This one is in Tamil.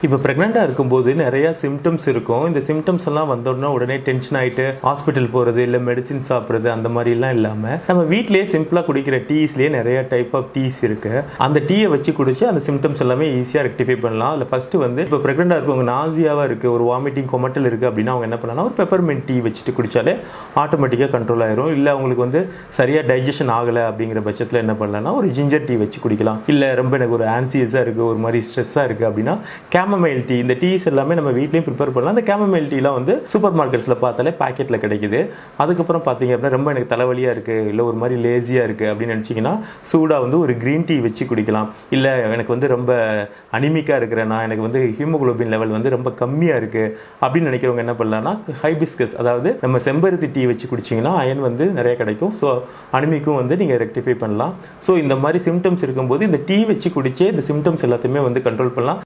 இப்போ ப்ரெக்னெண்ட்டாக இருக்கும்போது நிறையா சிம்டம்ஸ் இருக்கும். இந்த சிம்டம்ஸ் எல்லாம் வந்தோடனே உடனே டென்ஷன் ஆகிட்டு ஹாஸ்பிட்டல் போகிறது, இல்லை மெடிசின் சாப்பிட்றது அந்த மாதிரிலாம் இல்லாமல் நம்ம வீட்டிலேயே சிம்பிளாக குடிக்கிற டீஸ்லேயே நிறைய டைப் ஆஃப் டீஸ் இருக்குது. அந்த டீயை வச்சு குடிச்சு அந்த சிம்டம்ஸ் எல்லாமே ஈஸியாக ரெக்டிஃபை பண்ணலாம். அதில் ஃபஸ்ட்டு வந்து இப்போ ப்ரெக்னெண்ட்டாக இருக்கவங்க நாசியாவாக இருக்குது, ஒரு வாமிட்டிங் கொமட்டல் இருக்குது அப்படின்னா அவங்க என்ன பண்ணலாம், ஒரு பெப்பர்மெண்ட் டீ வச்சுட்டு குடித்தாலே ஆட்டோமேட்டிக்காக கண்ட்ரோல் ஆயிரும். இல்லை அவங்களுக்கு வந்து சரியாக டைஜஷன் ஆகலை அப்படிங்கிற பட்சத்தில் என்ன பண்ணலாம்னா ஒரு ஜிஞ்சர் டீ வச்சு குடிக்கலாம். இல்லை ரொம்ப எனக்கு ஒரு ஆன்சியஸாக இருக்குது, ஒரு மாதிரி ஸ்ட்ரெஸ்ஸாக இருக்குது அப்படின்னா கேமமைல் டீ, இந்த டீஸ் எல்லாமே நம்ம வீட்லையும் ப்ரிப்பேர் பண்ணலாம். அந்த கேமமைல் டீலாம் வந்து சூப்பர் மார்க்கெட்ஸில் பார்த்தாலே பேக்கெட்டில் கிடைக்குது. அதுக்கப்புறம் பார்த்தீங்க அப்படின்னா ரொம்ப எனக்கு தலைவலியாக இருக்குது, இல்லை ஒரு மாதிரி லேசியாக இருக்குது அப்படின்னு நினச்சிங்கன்னா சூடாக வந்து ஒரு க்ரீன் டீ வச்சு குடிக்கலாம். இல்லை எனக்கு வந்து ரொம்ப அனிமிக்காக இருக்கிறேன்னா, எனக்கு வந்து ஹீமோகுளோபின் லெவல் வந்து ரொம்ப கம்மியாக இருக்குது அப்படின்னு நினைக்கிறவங்க என்ன பண்ணலாம்னா ஹைபிஸ்கஸ், அதாவது நம்ம செம்பருத்தி டீ வச்சு குடிச்சிங்கன்னா அயன் வந்து நிறைய கிடைக்கும். ஸோ அனிமிக்கும் வந்து நீங்கள் ரெக்டிஃபை பண்ணலாம். ஸோ இந்த மாதிரி சிம்டம்ஸ் இருக்கும்போது இந்த டீ வச்சு குடிச்சே இந்த சிம்டம்ஸ் எல்லாத்தையுமே வந்து கண்ட்ரோல் பண்ணலாம்.